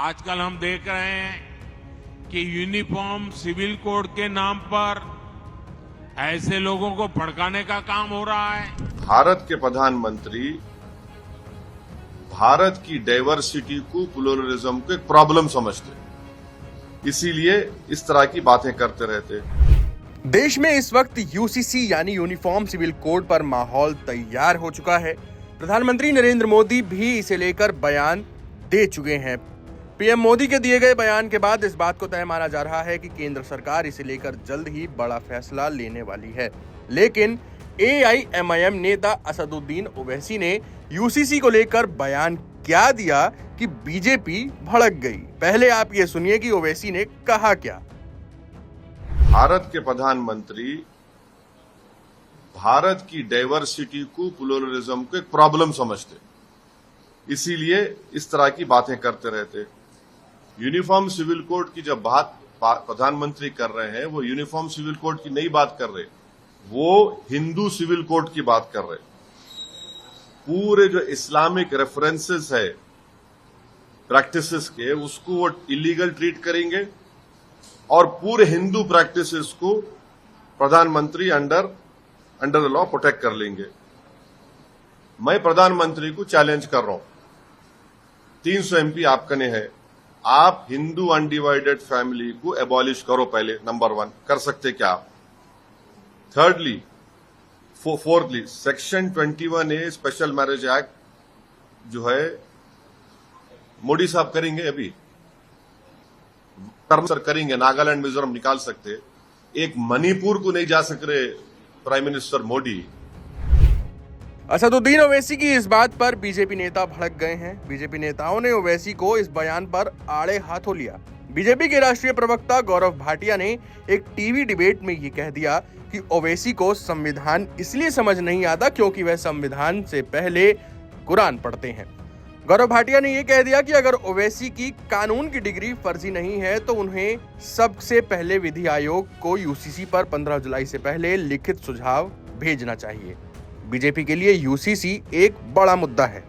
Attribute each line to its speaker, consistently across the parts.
Speaker 1: आजकल हम देख रहे हैं कि यूनिफॉर्म सिविल कोड के नाम पर ऐसे लोगों को भड़काने का काम हो रहा है।
Speaker 2: भारत के प्रधानमंत्री भारत की डाइवर्सिटी को, प्लुरलिज्म को एक प्रॉब्लम समझते, इसीलिए इस तरह की बातें करते रहते।
Speaker 3: देश में इस वक्त यूसीसी यानी यूनिफॉर्म सिविल कोड पर माहौल तैयार हो चुका है। प्रधानमंत्री नरेंद्र मोदी भी इसे लेकर बयान दे चुके हैं। पीएम मोदी के दिए गए बयान के बाद इस बात को तय माना जा रहा है कि केंद्र सरकार इसे लेकर जल्द ही बड़ा फैसला लेने वाली है। लेकिन एआईएमआईएम नेता असदुद्दीन ओवैसी ने यूसीसी को लेकर बयान क्या दिया कि बीजेपी भड़क गई। पहले आप ये सुनिए कि ओवैसी ने कहा क्या।
Speaker 2: भारत के प्रधानमंत्री भारत की डाइवर्सिटी को, प्लुरलिज्म को एक प्रॉब्लम समझते, इसीलिए इस तरह की बातें करते रहते। यूनिफॉर्म सिविल कोड की जब बात प्रधानमंत्री कर रहे हैं, वो यूनिफॉर्म सिविल कोड की नहीं बात कर रहे, वो हिंदू सिविल कोड की बात कर रहे। पूरे जो इस्लामिक रेफरेंसेस है प्रैक्टिसेस के, उसको वो इलीगल ट्रीट करेंगे और पूरे हिंदू प्रैक्टिसेस को प्रधानमंत्री अंडर द लॉ प्रोटेक्ट कर लेंगे। मैं प्रधानमंत्री को चैलेंज कर रहा हूं, 300 एमपी आपके ने है, आप हिंदू अनडिवाइडेड फैमिली को एबॉलिश करो पहले, नंबर 1। कर सकते क्या आप? Thirdly, fourthly, section 21A special marriage act जो है मोदी साहब करेंगे, अभी सर करेंगे, नागालैंड मिजोरम निकाल सकते, एक मणिपुर को नहीं जा सक रहे प्राइम मिनिस्टर मोदी।
Speaker 3: असदुद्दीन ओवैसी की इस बात पर बीजेपी नेता भड़क गए हैं। बीजेपी नेताओं ने ओवैसी को इस बयान पर आड़े हाथों लिया। बीजेपी के राष्ट्रीय प्रवक्ता गौरव भाटिया ने एक टीवी डिबेट में ये कह दिया कि ओवैसी को संविधान इसलिए समझ नहीं आता क्योंकि वह संविधान से पहले कुरान पढ़ते हैं। गौरव भाटिया ने यह कह दिया कि अगर ओवैसी की कानून की डिग्री फर्जी नहीं है तो उन्हें सबसे पहले विधि आयोग को यूसीसी पर 15 जुलाई से पहले लिखित सुझाव भेजना चाहिए। बीजेपी के लिए यूसीसी एक बड़ा मुद्दा है।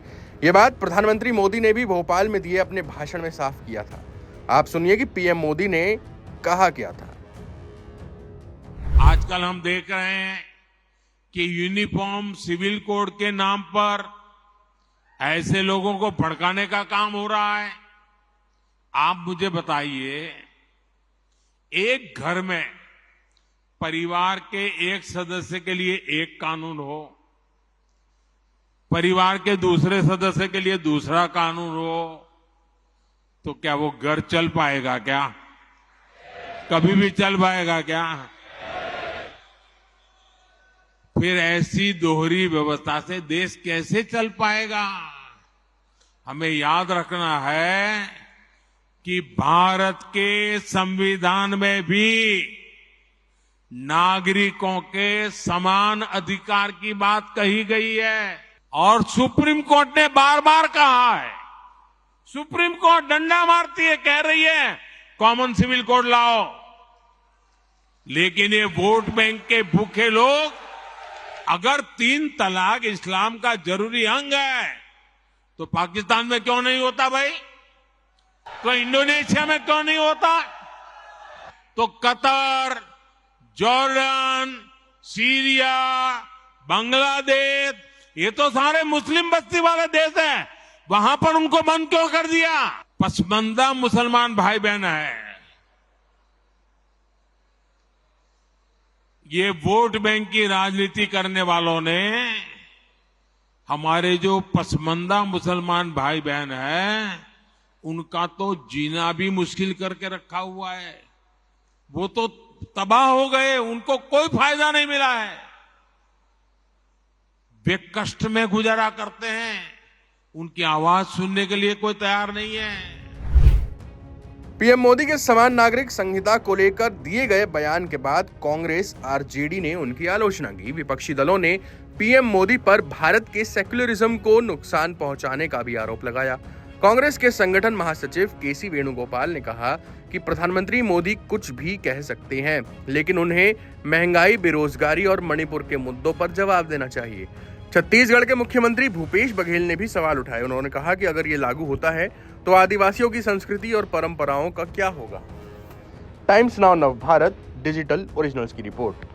Speaker 3: यह बात प्रधानमंत्री मोदी ने भी भोपाल में दिए अपने भाषण में साफ किया था। आप सुनिए कि पीएम मोदी ने कहा क्या था।
Speaker 1: आजकल हम देख रहे हैं कि यूनिफॉर्म सिविल कोड के नाम पर ऐसे लोगों को भड़काने का काम हो रहा है। आप मुझे बताइए, एक घर में परिवार के एक सदस्य के लिए एक कानून हो, परिवार के दूसरे सदस्य के लिए दूसरा कानून हो, तो क्या वो घर चल पाएगा? क्या कभी भी चल पाएगा क्या? फिर ऐसी दोहरी व्यवस्था से देश कैसे चल पाएगा? हमें याद रखना है कि भारत के संविधान में भी नागरिकों के समान अधिकार की बात कही गई है और सुप्रीम कोर्ट ने बार बार कहा है। सुप्रीम कोर्ट डंडा मारती है, कह रही है कॉमन सिविल कोड लाओ, लेकिन ये वोट बैंक के भूखे लोग, अगर 3 तलाक इस्लाम का जरूरी अंग है तो पाकिस्तान में क्यों नहीं होता भाई? तो इंडोनेशिया में क्यों नहीं होता? तो कतर, जॉर्डन, सीरिया, बांग्लादेश, ये तो सारे मुस्लिम बस्ती वाले देश हैं, वहां पर उनको बंद क्यों कर दिया? पसमंदा मुसलमान भाई बहन है। ये वोट बैंक की राजनीति करने वालों ने हमारे जो पसमंदा मुसलमान भाई बहन हैं, उनका तो जीना भी मुश्किल करके रखा हुआ है। वो तो तबाह हो गए, उनको कोई फायदा नहीं मिला है। वे कष्ट में गुजारा करते हैं, उनकी आवाज सुनने के लिए कोई तैयार नहीं है।
Speaker 3: पीएम मोदी के समान नागरिक संहिता को लेकर दिए गए बयान के बाद कांग्रेस आरजेडी ने उनकी आलोचना की। विपक्षी दलों ने पीएम मोदी पर भारत के सेक्युलरिज्म को नुकसान पहुंचाने का भी आरोप लगाया। कांग्रेस के संगठन महासचिव केसी वेणुगोपाल ने कहा कि प्रधानमंत्री मोदी कुछ भी कह सकते हैं, लेकिन उन्हें महंगाई, बेरोजगारी और मणिपुर के मुद्दों पर जवाब देना चाहिए। छत्तीसगढ़ के मुख्यमंत्री भूपेश बघेल ने भी सवाल उठाए। उन्होंने कहा कि अगर ये लागू होता है तो आदिवासियों की संस्कृति और परंपराओं का क्या होगा? टाइम्स नाउ नव भारत डिजिटल ओरिजिनल्स की रिपोर्ट।